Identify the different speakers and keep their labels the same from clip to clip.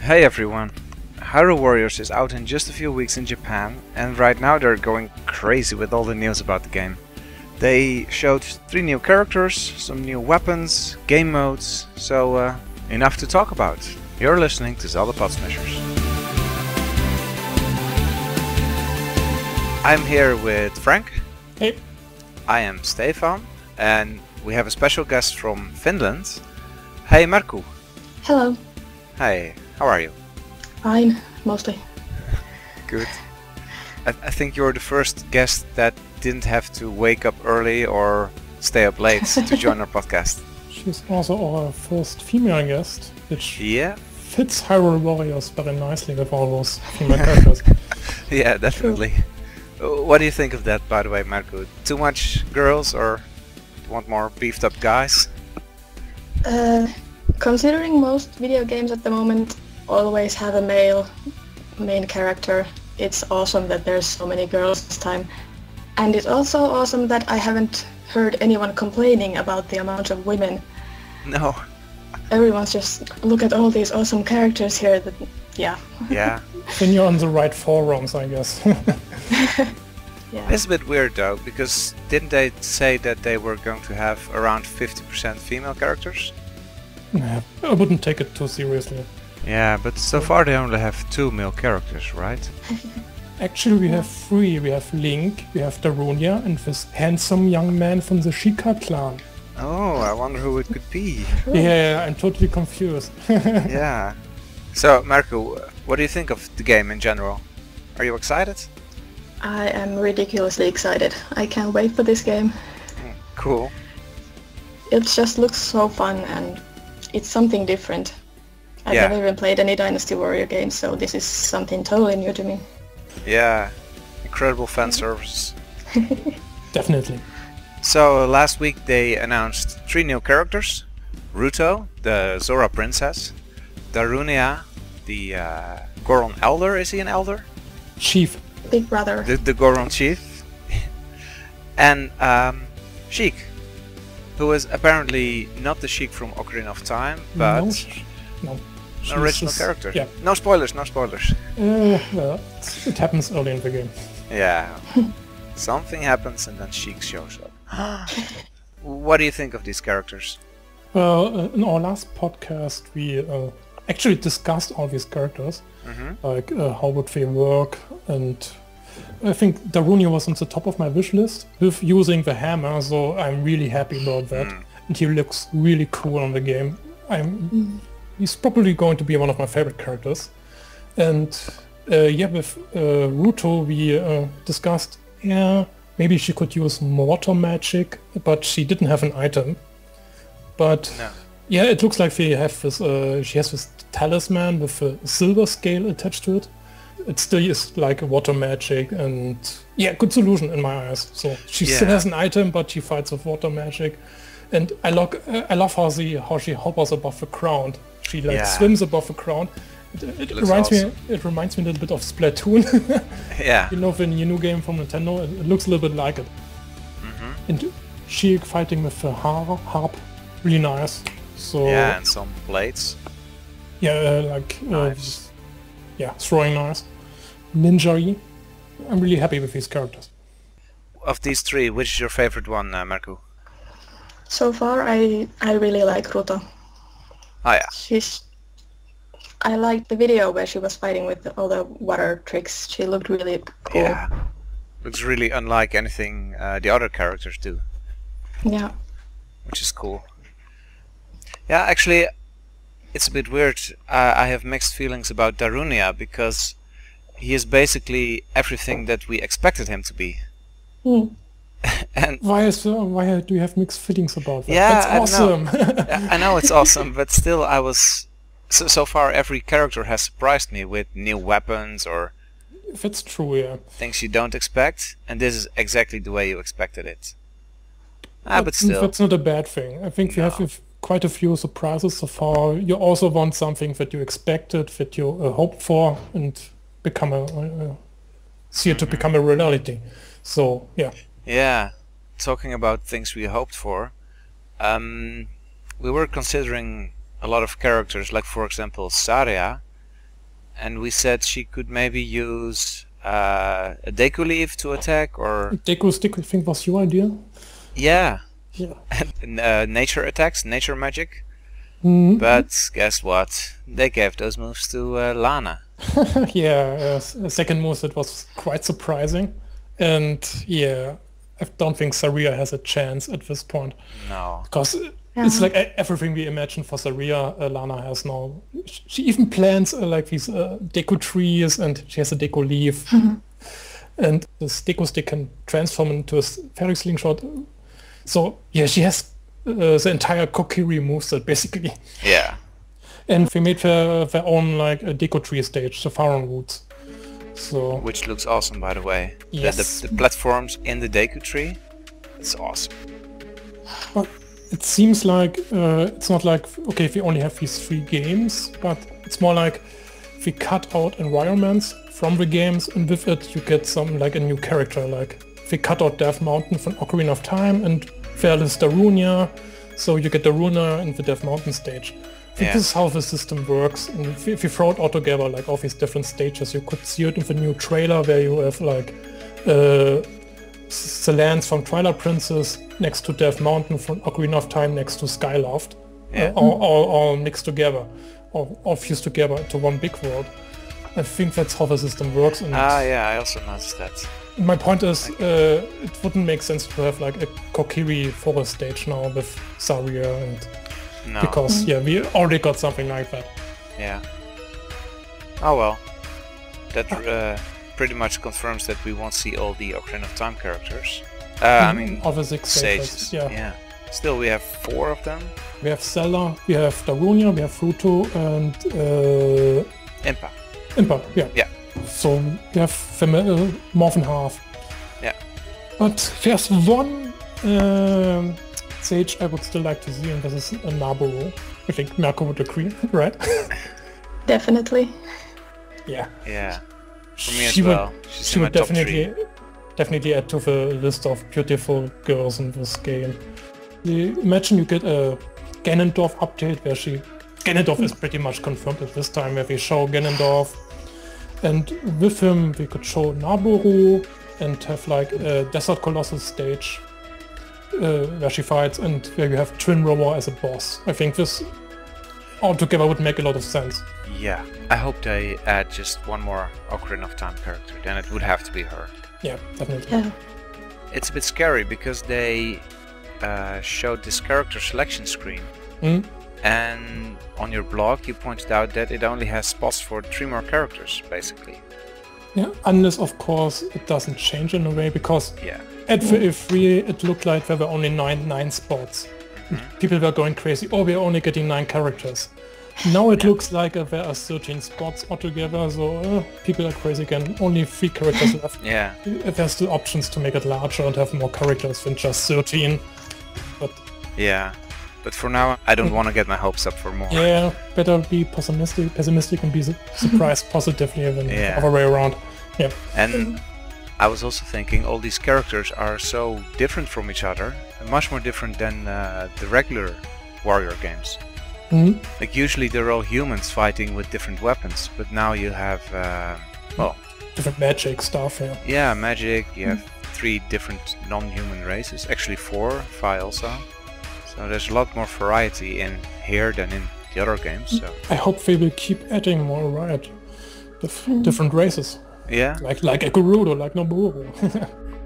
Speaker 1: Hey everyone! Hyrule Warriors is out in just a few weeks in Japan, and right now they're going crazy with all the news about the game. They showed 3 new characters, some new weapons, game modes, so enough to talk about. You're listening to Zelda Pod Smashers. I'm here with Frank.
Speaker 2: Hey.
Speaker 1: I am Stefan, and we have a special guest from Finland. Hey Merkku.
Speaker 3: Hello.
Speaker 1: Hi, how are you?
Speaker 3: Fine, mostly.
Speaker 1: Good. I think you're the first guest that didn't have to wake up early or stay up late to join our podcast.
Speaker 2: She's also our first female guest, which
Speaker 1: Yeah?
Speaker 2: fits Hyrule Warriors very nicely with all those female characters.
Speaker 1: Yeah, definitely. What do you think of that, by the way, Merkku? Too much girls, or you want more beefed up guys?
Speaker 3: Considering most video games at the moment always have a male main character, it's awesome that there's so many girls this time. And it's also awesome that I haven't heard anyone complaining about the amount of women.
Speaker 1: No.
Speaker 3: Everyone's just, look at all these awesome characters here that, yeah.
Speaker 1: Yeah.
Speaker 2: Then you're on the right forums, I guess.
Speaker 3: Yeah.
Speaker 1: It's a bit weird though, because didn't they say that they were going to have around 50% female characters?
Speaker 2: Yeah, I wouldn't take it too seriously.
Speaker 1: Yeah, but so far they only have 2 male characters, right?
Speaker 2: Actually, we have 3. We have Link, we have Darunia, and this handsome young man from the Sheikah clan.
Speaker 1: Oh, I wonder who it could be.
Speaker 2: Yeah, I'm totally confused.
Speaker 1: Yeah. So, Merkku, what do you think of the game in general? Are you excited?
Speaker 3: I am ridiculously excited. I can't wait for this game.
Speaker 1: Cool.
Speaker 3: It just looks so fun and it's something different. I've
Speaker 1: Yeah.
Speaker 3: never even played any Dynasty Warrior games, so this is something totally new to me.
Speaker 1: Yeah. Incredible fan service.
Speaker 2: Definitely.
Speaker 1: So, last week they announced 3 new characters. Ruto, the Zora princess. Darunia, the Goron elder. Is he an elder?
Speaker 2: Chief.
Speaker 3: Big brother.
Speaker 1: The Goron chief. And Sheik, who is apparently not the Sheik from Ocarina of Time, but
Speaker 2: No.
Speaker 1: an
Speaker 2: She's
Speaker 1: original
Speaker 2: just-
Speaker 1: character.
Speaker 2: Yeah.
Speaker 1: No spoilers, no spoilers.
Speaker 2: Well, it happens early in the game.
Speaker 1: Yeah. Something happens and then Sheik shows up. What do you think of these characters?
Speaker 2: Well, in our last podcast, we actually discussed all these characters, like how would they work, and I think Darunia was on the top of my wish list with using the hammer, so I'm really happy about that. And he looks really cool on the game. He's probably going to be one of my favorite characters. And yeah, with Ruto we discussed, yeah, maybe she could use mortar magic, but she didn't have an item. But
Speaker 1: No.
Speaker 2: yeah, it looks like they have this. She has this talisman with a silver scale attached to it. It still is like a water magic, and yeah, good solution in my eyes. So she still
Speaker 1: Yeah.
Speaker 2: has an item, but she fights with water magic. And I love how she hovers above the ground. She like
Speaker 1: Yeah.
Speaker 2: swims above the ground. It
Speaker 1: looks
Speaker 2: reminds
Speaker 1: awesome.
Speaker 2: me. It reminds me a little bit of Splatoon.
Speaker 1: Yeah.
Speaker 2: You know, the new game from Nintendo. It looks a little bit like it. And she fighting with the harp, really nice. So
Speaker 1: Yeah, and some blades.
Speaker 2: yeah,
Speaker 1: Nice.
Speaker 2: yeah, throwing nice. Ninja-y. I'm really happy with these characters.
Speaker 1: Of these 3, which is your favorite one, Merkku?
Speaker 3: So far I really like Ruto.
Speaker 1: Oh yeah.
Speaker 3: I liked the video where she was fighting with all the water tricks. She looked really cool.
Speaker 1: Yeah. Looks really unlike anything the other characters do,
Speaker 3: Yeah.
Speaker 1: which is cool. Yeah, actually, it's a bit weird. I have mixed feelings about Darunia because he is basically everything that we expected him to be. And
Speaker 2: Why do you have mixed feelings about that?
Speaker 1: Yeah,
Speaker 2: That's
Speaker 1: I
Speaker 2: awesome.
Speaker 1: I know it's awesome, but still I was... So far every character has surprised me with new weapons or
Speaker 2: That's true, yeah.
Speaker 1: things you don't expect, and this is exactly the way you expected it. But still.
Speaker 2: That's not a bad thing. I think we have quite a few surprises so far. You also want something that you expected, that you hoped for, and see it to become a reality. So, yeah.
Speaker 1: Yeah, talking about things we hoped for, we were considering a lot of characters, like for example Saria, and we said she could maybe use a Deku Leaf to attack, or...
Speaker 2: Deku Stick, I think, was your idea?
Speaker 1: Yeah.
Speaker 2: Yeah.
Speaker 1: Nature attacks, nature magic.
Speaker 2: Mhm.
Speaker 1: But guess what? They gave those moves to Lana.
Speaker 2: Yeah, a second move that was quite surprising. And yeah, I don't think Saria has a chance at this point.
Speaker 1: No.
Speaker 2: Because it's like everything we imagined for Saria, Lana has now. She even plants like these Deku trees, and she has a Deku Leaf. And this Deku Stick can transform into a fairy slingshot. So yeah, she has the entire Kokiri moveset basically.
Speaker 1: Yeah.
Speaker 2: And they made their own like a Deku tree stage, the Faron Roots. So
Speaker 1: Which looks awesome, by the way.
Speaker 2: Yes.
Speaker 1: The platforms in the Deku tree, it's awesome.
Speaker 2: but it seems like it's not like, okay, we only have these 3 games, but it's more like we cut out environments from the games, and with it you get some like a new character. Like we cut out Death Mountain from Ocarina of Time and Fearless Darunia, so you get Daruna in the Death Mountain stage. I think this is how the system works, and if you throw it all together, like all these different stages, you could see it in the new trailer where you have like the lands from Twilight Princess next to Death Mountain, from Ocarina of Time next to Skyloft, all mixed together, all fused together into one big world. I think that's how the system works. And
Speaker 1: yeah, I also noticed that.
Speaker 2: my point is, it wouldn't make sense to have like a Kokiri forest stage now with Saria, and
Speaker 1: No.
Speaker 2: because we already got something like that.
Speaker 1: Yeah. Oh well. That pretty much confirms that we won't see all the Ocarina of Time characters. I mean,
Speaker 2: all the 6
Speaker 1: sages.
Speaker 2: stages.
Speaker 1: Yeah. Still, we have 4 of them.
Speaker 2: We have Zelda, we have Darunia, we have Fruto, and
Speaker 1: Impa.
Speaker 2: Impa.
Speaker 1: Yeah.
Speaker 2: So we have more than half.
Speaker 1: Yeah.
Speaker 2: But there's one sage I would still like to see, and this is a Naboo. I think Merkku would agree, right?
Speaker 3: Definitely.
Speaker 2: Yeah.
Speaker 1: Yeah. For me as
Speaker 2: She
Speaker 1: well.
Speaker 2: would,
Speaker 1: She's
Speaker 2: she
Speaker 1: in my
Speaker 2: would
Speaker 1: top 3.
Speaker 2: definitely add to the list of beautiful girls in this game. Imagine you get a Ganondorf update where Ganondorf is pretty much confirmed at this time, where we show Ganondorf, and with him we could show Nabooru and have like a Desert Colossus stage where she fights, and where you have Twin Roar as a boss. I think this altogether would make a lot of sense.
Speaker 1: Yeah. I hope they add just one more Ocarina of Time character. Then it would have to be her.
Speaker 2: Yeah, definitely.
Speaker 3: Yeah.
Speaker 1: It's a bit scary because they showed this character selection screen, and on your blog you pointed out that it only has spots for 3 more characters, basically.
Speaker 2: Yeah, unless of course it doesn't change in a way, because
Speaker 1: Yeah.
Speaker 2: at the E3 it looked like there were only 9 spots. People were going crazy, oh, we're only getting 9 characters. Now it looks like there are 13 spots altogether, so people are crazy again. Only 3 characters left.
Speaker 1: Yeah.
Speaker 2: There's still options to make it larger and have more characters than just 13. But
Speaker 1: Yeah. But for now, I don't want to get my hopes up for more.
Speaker 2: yeah, better be pessimistic and be surprised positively than the other way around. Yeah.
Speaker 1: And I was also thinking all these characters are so different from each other, and much more different than the regular Warrior games. Like usually they're all humans fighting with different weapons, but now you have,
Speaker 2: Different magic stuff, yeah.
Speaker 1: yeah, magic, you have 3 different non-human races, actually 4, 5 also. So there's a lot more variety in here than in the other games, so...
Speaker 2: I hope they will keep adding more, right? Different races.
Speaker 1: Yeah,
Speaker 2: Like a Gerudo, like Nabooru.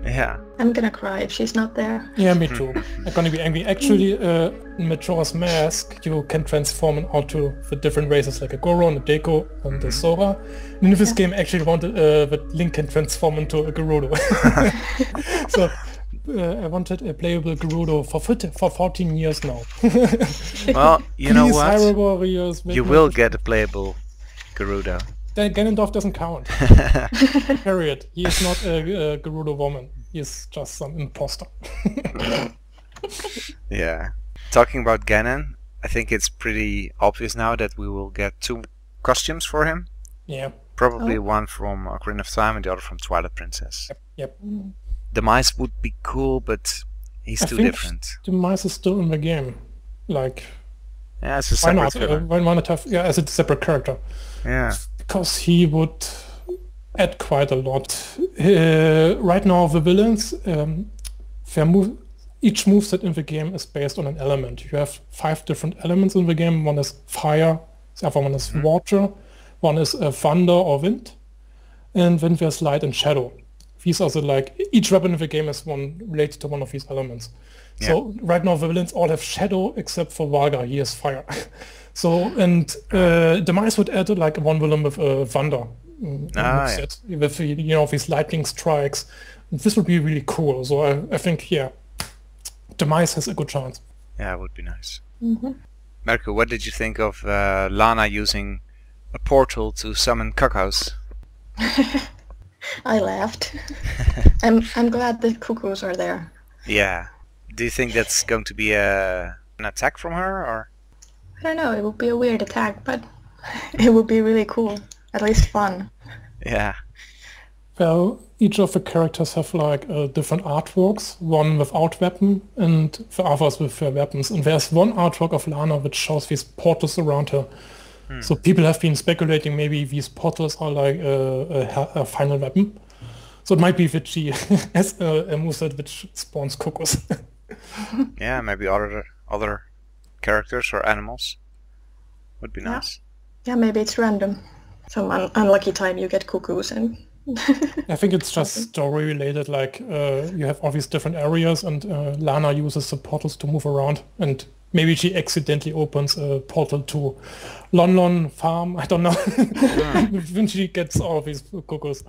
Speaker 1: yeah.
Speaker 3: I'm gonna cry if she's not there.
Speaker 2: Yeah, me too. I'm gonna be angry. Actually, in Majora's Mask, you can transform onto the different races, like a Goron, a Deku, and a Sora. And in this game, I actually wanted that Link can transform into a Gerudo. So I wanted a playable Gerudo for 14 years now.
Speaker 1: Well, you know what?
Speaker 2: Hyrule Warriors,
Speaker 1: You will get a playable Gerudo.
Speaker 2: Then Ganondorf doesn't count. Period. He is not a Gerudo woman. He is just some imposter.
Speaker 1: Yeah. Talking about Ganon, I think it's pretty obvious now that we will get 2 costumes for him.
Speaker 2: Yeah.
Speaker 1: Probably one from Ocarina of Time and the other from Twilight Princess.
Speaker 2: Yep.
Speaker 1: The mice would be cool, but he's too
Speaker 2: think
Speaker 1: different.
Speaker 2: The mice is still in the game. Like,
Speaker 1: Yeah, it's a
Speaker 2: why
Speaker 1: separate
Speaker 2: not?
Speaker 1: villain.
Speaker 2: Why not have as a separate character?
Speaker 1: Yeah.
Speaker 2: because he would add quite a lot. Right now, the villains, each moveset in the game is based on an element. You have 5 different elements in the game. One is fire, the other one is water, one is thunder or wind, and then there's light and shadow. These are each weapon in the game is related to one of these elements. Yeah. So right now the villains all have shadow except for Valga, he has fire. So, and Demise would add like one villain with thunder set, with these lightning strikes. This would be really cool. So I think, yeah, Demise has a good chance.
Speaker 1: Yeah, it would be nice. Merkku, what did you think of Lana using a portal to summon cuckoos?
Speaker 3: I laughed. I'm glad the cuckoos are there.
Speaker 1: Yeah. Do you think that's going to be an attack from her, or?
Speaker 3: I don't know. It would be a weird attack, but it would be really cool. At least fun.
Speaker 1: Yeah.
Speaker 2: Well, each of the characters have different artworks. One without weapon, and the others with their weapons. And there's one artwork of Lana which shows these portals around her. So people have been speculating maybe these portals are like a final weapon. So it might be that she has a moveset which spawns cuckoos.
Speaker 1: Yeah, maybe other characters or animals would be nice.
Speaker 3: Yeah, maybe it's random. Some unlucky time you get cuckoos and...
Speaker 2: I think it's just story related, you have all these different areas and Lana uses the portals to move around, and maybe she accidentally opens a portal to Lon Farm, I don't know, when she gets all these cuckoos.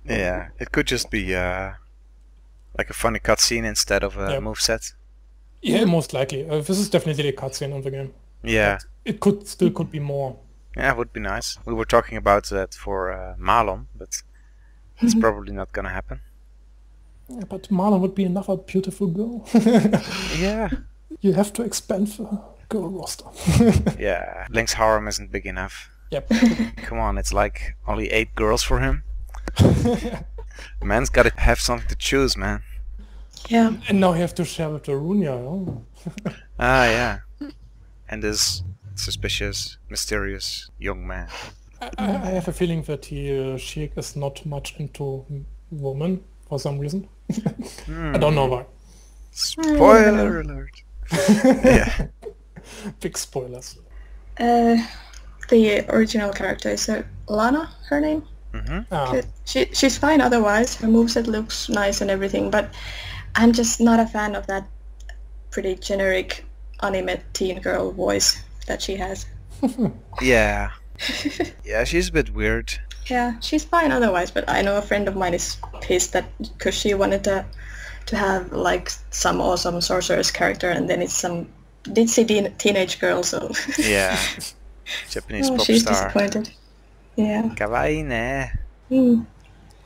Speaker 1: Yeah, it could just be like a funny cutscene instead of a moveset.
Speaker 2: Yeah, most likely. This is definitely a cutscene in the game.
Speaker 1: Yeah.
Speaker 2: It still could be more.
Speaker 1: Yeah, it would be nice. We were talking about that for Marlon, but it's probably not gonna happen.
Speaker 2: Yeah, but Marlon would be another beautiful girl.
Speaker 1: Yeah.
Speaker 2: You have to expand the girl roster.
Speaker 1: Yeah, Link's harem isn't big enough.
Speaker 2: Yep.
Speaker 1: Come on, it's like only 8 girls for him. Man's gotta have something to choose, man.
Speaker 3: Yeah.
Speaker 2: And now you have to share with the Runia. Oh.
Speaker 1: Yeah. And this suspicious, mysterious young man.
Speaker 2: I have a feeling that Sheik is not much into women for some reason. I don't know why.
Speaker 1: Spoiler alert. Yeah.
Speaker 2: Big spoilers.
Speaker 3: The original character is Lana, her name? She's fine otherwise. Her moveset looks nice and everything, but I'm just not a fan of that pretty generic anime teen girl voice that she has.
Speaker 1: Yeah. Yeah, she's a bit weird.
Speaker 3: Yeah, she's fine otherwise, but I know a friend of mine is pissed that because she wanted to have like some awesome sorceress character, and then it's some ditzy teenage girl, so...
Speaker 1: Yeah. Japanese pop
Speaker 3: she's
Speaker 1: star.
Speaker 3: Disappointed. Yeah.
Speaker 1: Kawaii ne.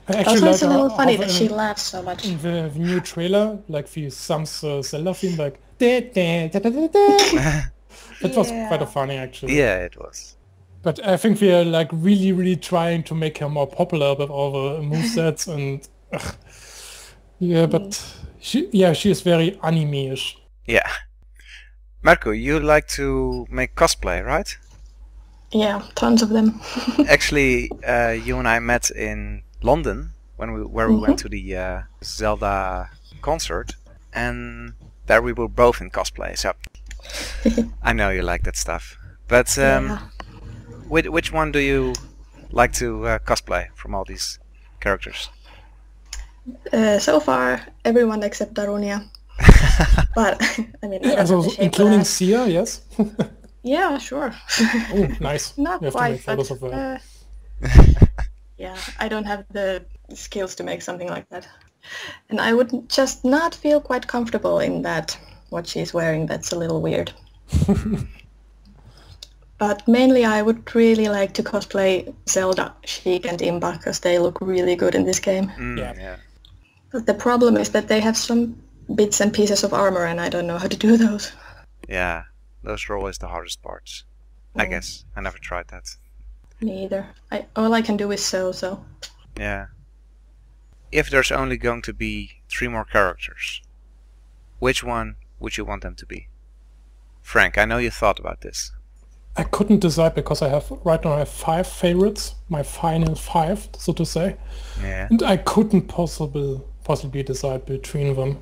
Speaker 3: Also, it's a little funny that she laughs so much.
Speaker 2: In the new trailer, like the Sam's Zelda theme, like... It was quite funny, actually.
Speaker 1: Yeah, it was.
Speaker 2: But I think we are like really, really trying to make her more popular with all the movesets and... yeah, but she is very anime-ish.
Speaker 1: Yeah. Merkku, you like to make cosplay, right?
Speaker 3: Yeah, tons of them.
Speaker 1: Actually, you and I met in London where we went to the Zelda concert, and there we were both in cosplay. So I know you like that stuff. But which one do you like to cosplay from all these characters?
Speaker 3: So far, everyone except Darunia. But I mean,
Speaker 2: including Sia, yes.
Speaker 3: Yeah, sure.
Speaker 2: Oh, nice.
Speaker 3: Not
Speaker 2: you have
Speaker 3: quite,
Speaker 2: to make photos of her.
Speaker 3: Yeah, I don't have the skills to make something like that, and I would just not feel quite comfortable in that. What she's wearing, that's a little weird. But mainly, I would really like to cosplay Zelda, Sheik, and Impa because they look really good in this game.
Speaker 2: Yeah.
Speaker 3: But the problem is that they have some bits and pieces of armor, and I don't know how to do those.
Speaker 1: Yeah, those are always the hardest parts. I guess. I never tried that.
Speaker 3: Me either. All I can do is sew, so...
Speaker 1: Yeah. If there's only going to be 3 more characters, which one would you want them to be? Frank, I know you thought about this.
Speaker 2: I couldn't decide because right now I have 5 favorites, my final 5, so to say.
Speaker 1: Yeah.
Speaker 2: And I couldn't possibly decide between them.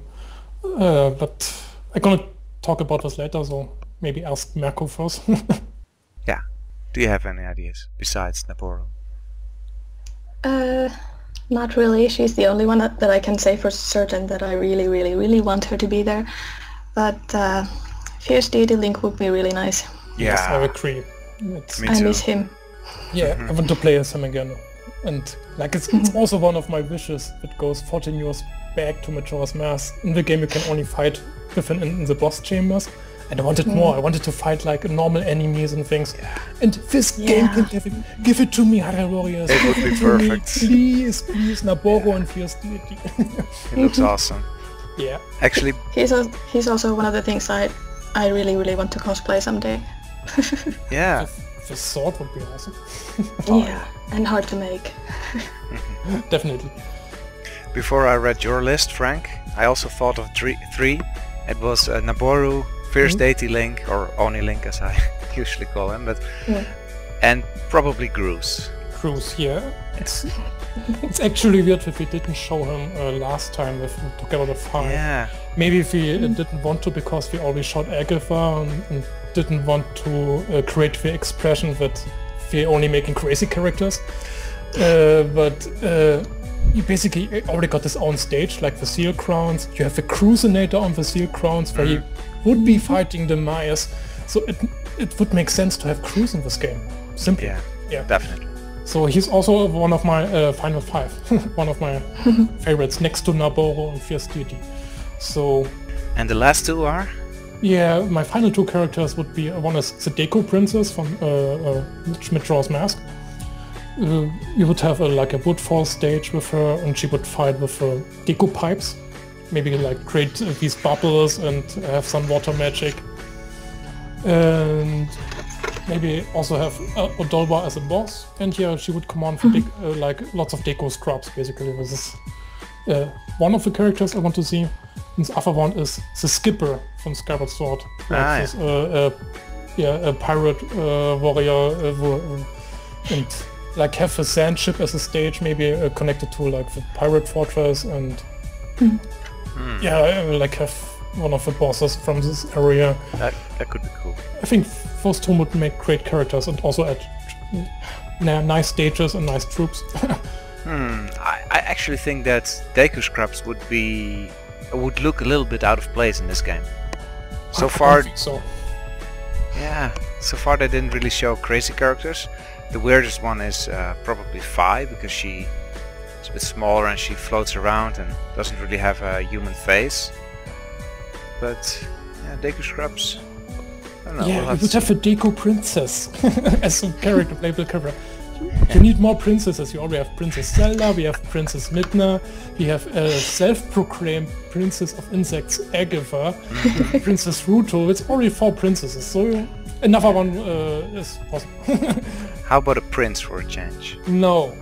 Speaker 2: But I'm gonna talk about this later, so maybe ask Merkku first.
Speaker 1: Yeah. Do you have any ideas besides Naboru?
Speaker 3: Not really. She's the only one that I can say for certain that I really, really, really want her to be there. But Fierce Deity Link would be really nice.
Speaker 1: Yeah.
Speaker 2: Yes, I agree.
Speaker 1: Me
Speaker 3: I
Speaker 1: too.
Speaker 3: miss him.
Speaker 2: Yeah, I want to play as him again. And like it's also one of my wishes that goes 14 years back to Majora's Mask. In the game you can only fight with him in the boss chambers. And I wanted more. I wanted to fight like normal enemies and things. And this game can give it to me, Hyrule Warriors.
Speaker 1: It would be perfect.
Speaker 2: Please, Naboru and Fierce Deity.
Speaker 1: It looks awesome.
Speaker 2: Yeah.
Speaker 1: Actually,
Speaker 3: He's also one of the things I really, really want to cosplay someday.
Speaker 1: yeah.
Speaker 2: The sword would be awesome.
Speaker 3: Yeah, and hard to make.
Speaker 2: Definitely.
Speaker 1: Before I read your list, Frank, I also thought of three. It was Naboru, Fierce Deity Link, or Oni Link as I usually call him, but and probably Groose.
Speaker 2: Groose, yeah. It's actually weird that we didn't show him last time together with 5.
Speaker 1: Yeah.
Speaker 2: Maybe if we didn't want to because we already showed Agatha and didn't want to create the expression that we're only making crazy characters. But you basically already got his own stage, like the Seal Crowns. You have the Cruisinator on the Seal Crowns where he would be fighting the Mayas. So it would make sense to have Cruz in this game. Simply.
Speaker 1: Yeah, definitely.
Speaker 2: So he's also one of my final 5. One of my favorites, next to Naboru and Fierce Deity. So...
Speaker 1: And the last 2 are?
Speaker 2: Yeah, my final 2 characters would be, one is the Deku Princess from Majora's Mask. You would have like a woodfall stage with her, and she would fight with Deku pipes. Maybe like create these bubbles and have some water magic. And maybe also have Odolwa as a boss. And yeah, she would command for like lots of Deku scrubs, basically. This is one of the characters I want to see. And the other one is the Skipper from Skyward Sword. Like this, a pirate warrior and like have a sand ship as a stage, maybe connected to like the pirate fortress, and like have one of the bosses from this area.
Speaker 1: That could be cool.
Speaker 2: I think those 2 would make great characters and also add nice stages and nice troops.
Speaker 1: I actually think that Deku Scrubs would look a little bit out of place in this game. So far,
Speaker 2: I think so.
Speaker 1: Yeah, so far they didn't really show crazy characters. The weirdest one is probably Fi, because she is a bit smaller and she floats around and doesn't really have a human face. But yeah, Deku Scrubs, I don't know.
Speaker 2: Yeah, we would have a Deku Princess as a character, playable character. You need more princesses. You already have Princess Zelda, we have Princess Midna, we have a self-proclaimed Princess of Insects, Agatha, Princess Ruto. It's already 4 princesses, so another one is possible.
Speaker 1: How about a prince for a change?
Speaker 2: No.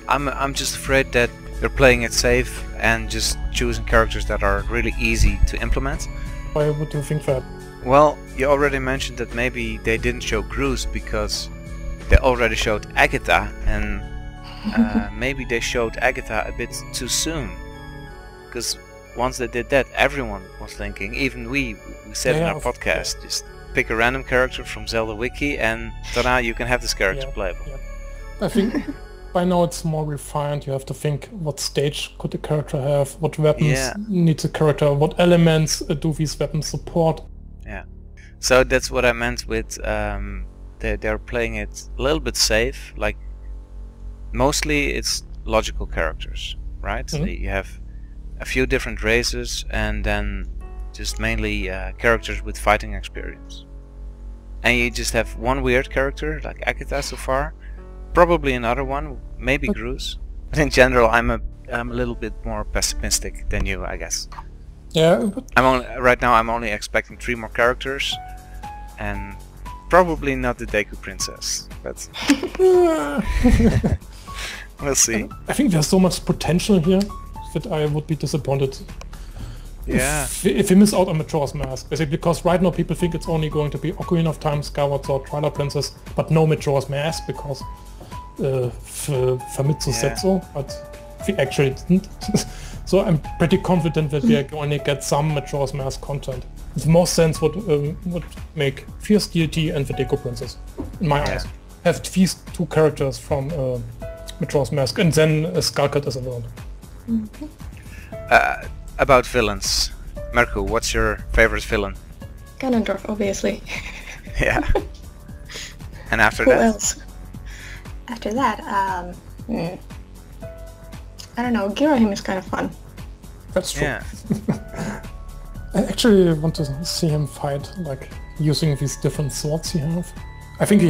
Speaker 1: I'm just afraid that they're playing it safe and just choosing characters that are really easy to implement.
Speaker 2: Why would you think that?
Speaker 1: Well, you already mentioned that maybe they didn't show Groose because they already showed Agatha, and maybe they showed Agatha a bit too soon. Because once they did that, everyone was thinking, even we said in our podcast, just pick a random character from Zelda Wiki and ta-da, you can have this character playable.
Speaker 2: Yeah. I think by now it's more refined. You have to think what stage could the character have, what weapons needs a character, what elements do these weapons support.
Speaker 1: Yeah, so that's what I meant with they're playing it a little bit safe. Like mostly it's logical characters, right? You have a few different races and then just mainly characters with fighting experience. And you just have one weird character like Agatha so far, probably another one, maybe Groose. But in general, I'm a little bit more pessimistic than you, I guess.
Speaker 2: Yeah. But
Speaker 1: Right now I'm only expecting 3 more characters, and probably not the Deku Princess, but we'll see.
Speaker 2: I think there's so much potential here that I would be disappointed
Speaker 1: Yeah.
Speaker 2: if we miss out on Majora's Mask, basically, because right now people think it's only going to be Ocarina of Time, Skyward Sword, Twilight Princess, but no Majora's Mask because Famitsu said so, but we actually didn't. So I'm pretty confident that we are going to get some Majora's Mask content. The most sense would make Fierce Deity and the Deco Princess, in my eyes. Have these two characters from Majora's Mask, and then Skullcat as a villain.
Speaker 1: About villains, Merkku, what's your favorite villain?
Speaker 3: Ganondorf, obviously.
Speaker 1: Yeah. And after
Speaker 3: Who
Speaker 1: that?
Speaker 3: else? After that, I don't know, Girahim is kind of fun.
Speaker 2: That's true.
Speaker 1: Yeah.
Speaker 2: I actually want to see him fight, like, using these different swords he have. I think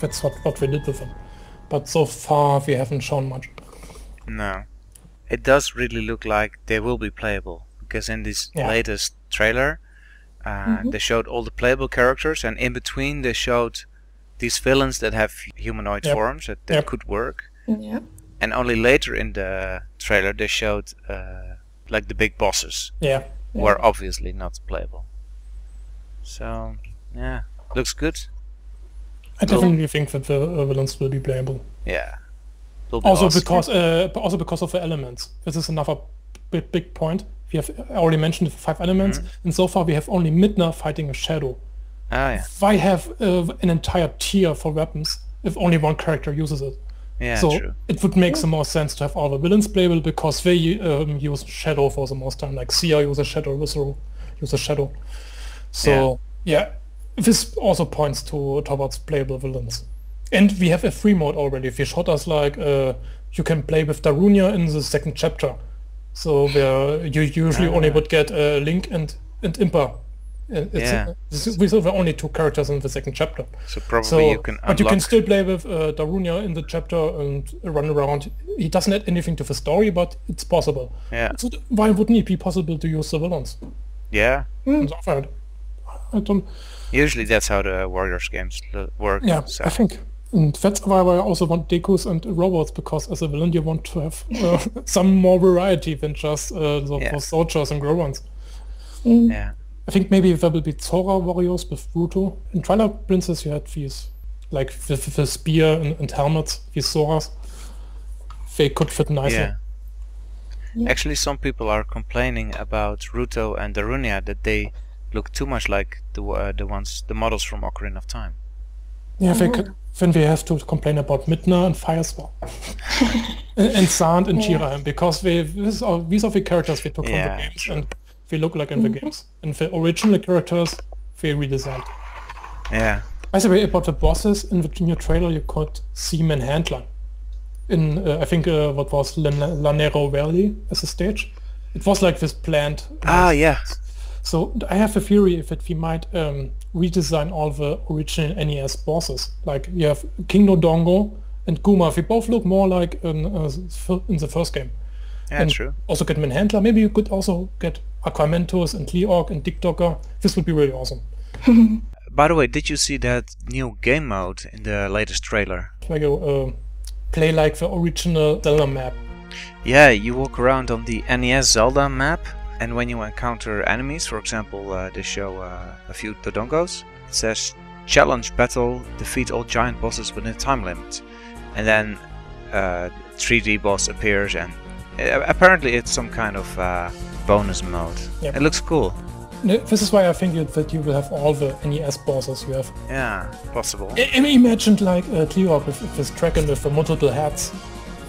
Speaker 2: that's what we did with him. But so far we haven't shown much.
Speaker 1: No. It does really look like they will be playable, because in this latest trailer they showed all the playable characters, and in between they showed these villains that have humanoid forms that could work.
Speaker 3: Yeah.
Speaker 1: And only later in the trailer they showed like the big bosses.
Speaker 2: Yeah.
Speaker 1: Who are obviously not playable. So yeah, looks good.
Speaker 2: I definitely think that the villains will be playable.
Speaker 1: Yeah.
Speaker 2: Also awesome. Because of the elements. This is another big point. We have already mentioned the 5 elements, and so far we have only Midna fighting a shadow.
Speaker 1: Ah, yeah.
Speaker 2: Why have an entire tier for weapons if only one character uses it?
Speaker 1: Yeah,
Speaker 2: so
Speaker 1: true.
Speaker 2: it would make some more sense to have all the villains playable, because they use shadow for the most time. Like Sia uses shadow, Visceral uses shadow. So yeah, this also points towards playable villains. And we have a free mode already. They showed us like you can play with Darunia in the 2nd chapter. So where you usually only would get Link and Impa. These are the only 2 characters in the 2nd chapter.
Speaker 1: So probably you can unlock...
Speaker 2: But you can still play with Darunia in the chapter and run around. He doesn't add anything to the story, but it's possible.
Speaker 1: Yeah.
Speaker 2: So why wouldn't it be possible to use the villains?
Speaker 1: Yeah.
Speaker 2: I don't...
Speaker 1: Usually that's how the Warriors games work.
Speaker 2: Yeah,
Speaker 1: so.
Speaker 2: I think. And that's why I also want Dekus and robots, because as a villain you want to have some more variety than just the soldiers and Gorons.
Speaker 1: Yeah.
Speaker 2: I think maybe there will be Zora Warriors with Ruto. In Twilight Princess you had these, like the spear and helmets, these Zoras. They could fit nicely.
Speaker 1: Yeah. Actually, some people are complaining about Ruto and Darunia that they look too much like the models from Ocarina of Time.
Speaker 2: Yeah, then we have to complain about Midna and Firestorm. and Sand and Jirahim, because these are the characters we took from the games, and they look like in the games. And the original characters, they redesigned.
Speaker 1: Yeah.
Speaker 2: By the way, about the bosses, in the new trailer you could see Manhandler. In, I think, what was Lanero Valley as a stage. It was like this planned...
Speaker 1: yeah.
Speaker 2: So I have a theory that we might redesign all the original NES bosses. Like you have King Dodongo and Guma. They both look more like in the first game.
Speaker 1: Yeah, and true.
Speaker 2: Also get Manhandler. Maybe you could also get Aquamentus and Leorc and Dick Docker. This would be really awesome.
Speaker 1: By the way, did you see that new game mode in the latest trailer?
Speaker 2: Like play like the original Zelda map.
Speaker 1: Yeah, you walk around on the NES Zelda map. And when you encounter enemies, for example, they show a few Dodongos, it says challenge battle, defeat all giant bosses within a time limit. And then 3D boss appears, and apparently it's some kind of bonus mode. Yep. It looks cool.
Speaker 2: This is why I think that you will have all the NES bosses you have.
Speaker 1: Yeah, possible.
Speaker 2: Imagine like Leorc with this dragon with the multiple heads.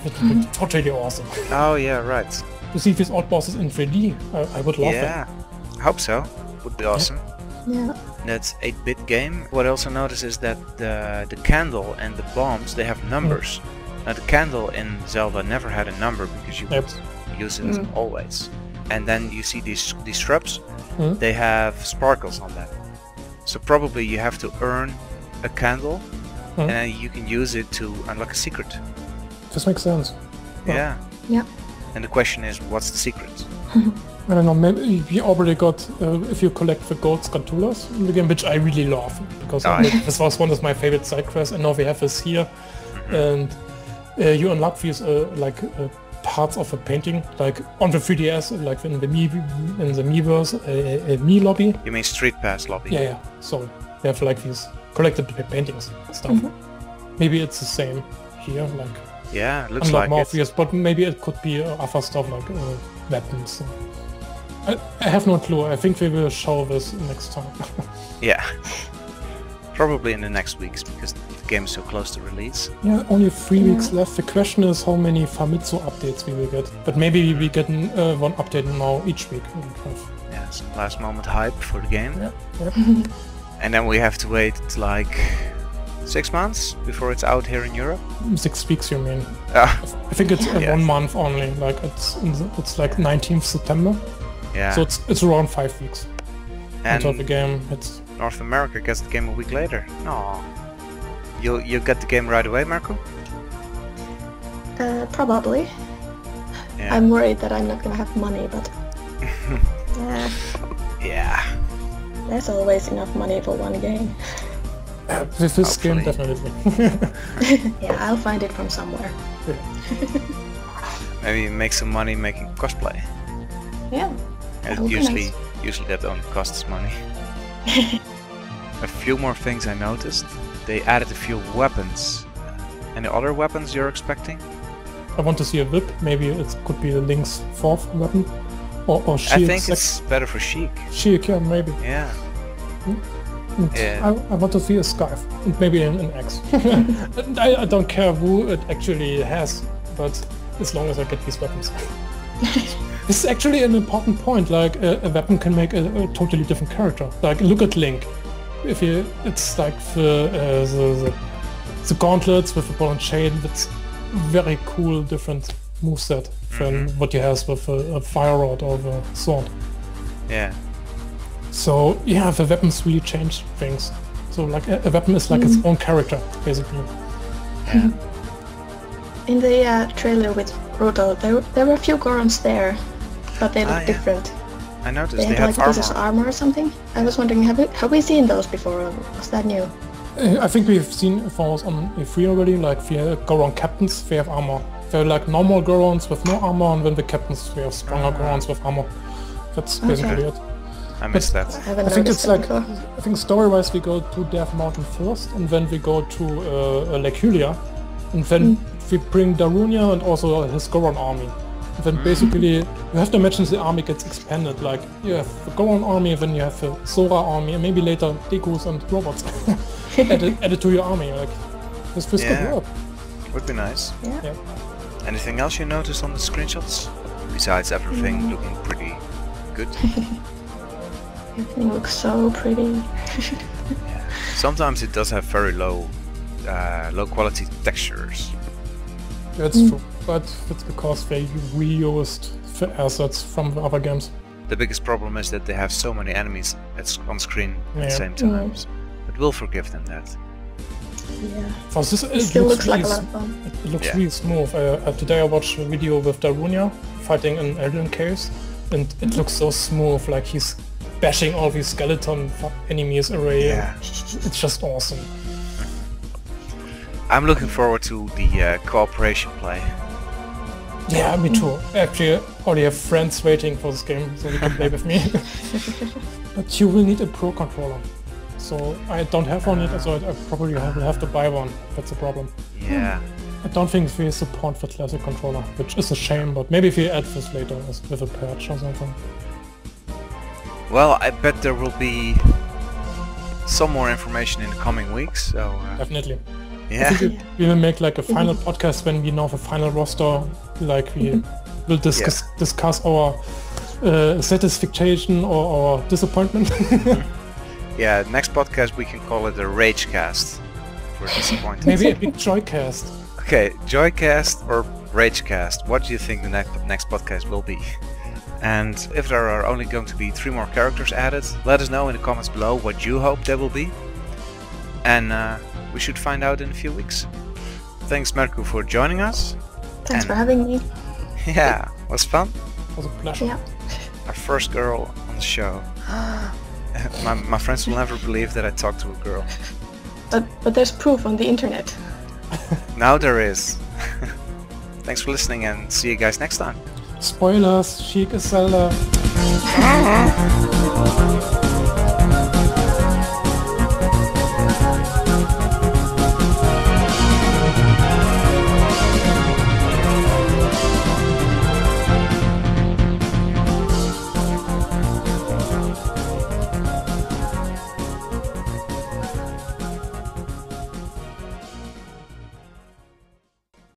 Speaker 2: It would be totally awesome.
Speaker 1: Oh yeah, right.
Speaker 2: To see these old bosses in 3D, I would love that.
Speaker 1: Yeah, I hope so. Would be awesome.
Speaker 3: Yeah.
Speaker 1: That's 8-bit game. What I also noticed is that the candle and the bombs, they have numbers. Now the candle in Zelda never had a number because you would use it always. And then you see these shrubs, they have sparkles on them. So probably you have to earn a candle and then you can use it to unlock a secret.
Speaker 2: This makes sense.
Speaker 1: Yeah.
Speaker 3: Yeah.
Speaker 1: And the question is, what's the secret?
Speaker 2: I don't know, maybe we already got, if you collect the gold Scantulas in the game, which I really love, because this was one of my favorite side quests, and now we have this here, and you unlock these parts of a painting, like on the 3DS, like in the Miiverse, a Mii lobby.
Speaker 1: You mean Street Pass lobby?
Speaker 2: Yeah. So they have like these collected paintings and stuff. Maybe it's the same here, like.
Speaker 1: Yeah, it looks
Speaker 2: unlock
Speaker 1: like
Speaker 2: more
Speaker 1: it.
Speaker 2: fears, but maybe it could be other stuff like weapons. I have no clue. I think they will show this next time.
Speaker 1: Yeah. Probably in the next weeks, because the game is so close to release.
Speaker 2: Yeah, only 3 weeks left. The question is how many Famitsu updates we will get. But maybe we get one update now each week.
Speaker 1: Yeah, some last moment hype for the game.
Speaker 2: Yeah.
Speaker 1: And then we have to wait like 6 months before it's out here in Europe.
Speaker 2: 6 weeks, you mean?
Speaker 1: I
Speaker 2: I think it's 1 month only. Like it's like 19th September.
Speaker 1: Yeah.
Speaker 2: So it's around 5 weeks
Speaker 1: and
Speaker 2: until the game hits.
Speaker 1: North America gets the game a week later. No. You'll get the game right away, Merkku?
Speaker 3: Probably.
Speaker 1: Yeah.
Speaker 3: I'm worried that I'm not gonna have money, but
Speaker 1: Yeah.
Speaker 3: there's always enough money for one game.
Speaker 2: With this game,
Speaker 1: Hopefully.
Speaker 2: definitely.
Speaker 3: Yeah, I'll find it from somewhere.
Speaker 1: Maybe make some money making cosplay.
Speaker 3: Yeah.
Speaker 1: And
Speaker 3: That would be
Speaker 1: usually that only costs money. A few more things I noticed. They added a few weapons. Any other weapons you're expecting?
Speaker 2: I want to see a whip. Maybe it could be the Link's 4th weapon. Or Shield.
Speaker 1: I think it's better for Sheik.
Speaker 2: Shield, yeah, maybe.
Speaker 1: Yeah.
Speaker 2: And
Speaker 1: Yeah.
Speaker 2: I want to see a scarf. And maybe an axe. And I don't care who it actually has, but as long as I get these weapons. This is actually an important point, like a weapon can make a totally different character. Like look at Link. It's like the gauntlets with the ball and chain, that's very cool different moveset than what you have with a fire rod or the sword.
Speaker 1: Yeah.
Speaker 2: So yeah, the weapons really change things. So like a weapon is like its own character, basically.
Speaker 1: Yeah.
Speaker 3: In the trailer with Ruto, there were a few Gorons there, but they look different.
Speaker 1: I noticed
Speaker 3: They
Speaker 1: they
Speaker 3: had
Speaker 1: have
Speaker 3: like a piece of
Speaker 1: armor.
Speaker 3: armor or something. I was wondering, have we seen those before, or was that new?
Speaker 2: I think we've seen those on E3 already, like the Goron captains, they have armor. They're like normal Gorons with no armor, and then the captains, they have stronger Gorons with armor. That's basically it.
Speaker 1: I missed that.
Speaker 3: I haven't
Speaker 2: I think
Speaker 3: noticed
Speaker 2: it's
Speaker 3: that
Speaker 2: like,
Speaker 3: before.
Speaker 2: I think story-wise we go to Death Mountain first, and then we go to Lake Hylia, and then we bring Darunia and also his Goron army. And then basically, you have to imagine the army gets expanded, like you have the Goron army, then you have the Sora army, and maybe later Dekus and robots added to your army, like this could work.
Speaker 1: Would be nice.
Speaker 2: Yeah.
Speaker 1: Anything else you noticed on the screenshots? Besides everything looking pretty good.
Speaker 3: Everything looks so pretty.
Speaker 1: Sometimes it does have very low quality textures.
Speaker 2: That's true, but it's because they reused the assets from the other games.
Speaker 1: The biggest problem is that they have so many enemies on screen at the same
Speaker 3: Yeah.
Speaker 1: time. But we'll forgive them that.
Speaker 3: Yeah.
Speaker 2: For this,
Speaker 3: It still looks like a
Speaker 2: really
Speaker 3: lot of fun.
Speaker 2: It looks
Speaker 1: Yeah.
Speaker 2: really smooth. Today I watched a video with Darunia fighting in alien caves, and it looks so smooth, like he's bashing all these skeleton enemies away.
Speaker 1: Yeah.
Speaker 2: It's just awesome.
Speaker 1: I'm looking forward to the cooperation play.
Speaker 2: Yeah, me too. Actually, I already have friends waiting for this game, so they can play with me. But you will need a pro controller. So I don't have one yet, so I probably will have to buy one. That's the problem.
Speaker 1: Yeah.
Speaker 2: I don't think we support the classic controller, which is a shame, but maybe if we add this later with a patch or something.
Speaker 1: Well, I bet there will be some more information in the coming weeks, so
Speaker 2: Definitely.
Speaker 1: yeah.
Speaker 2: We will make like a final podcast when we know the final roster, like we will discuss our satisfaction or our disappointment.
Speaker 1: Yeah, next podcast we can call it a rage cast. We're disappointed.
Speaker 2: Maybe a big joycast.
Speaker 1: Okay, Joycast or Ragecast, what do you think the next podcast will be? And if there are only going to be 3 more characters added, let us know in the comments below what you hope they will be. And we should find out in a few weeks. Thanks Merkku for joining us.
Speaker 3: Thanks for having me.
Speaker 1: Yeah, was fun.
Speaker 2: It was a pleasure.
Speaker 3: Yeah.
Speaker 1: Our first girl on the show. My friends will never believe that I talked to a girl.
Speaker 3: But there's proof on the internet.
Speaker 1: Now there is. Thanks for listening, and see you guys next time.
Speaker 2: Spoilers, Sheik is Zelda.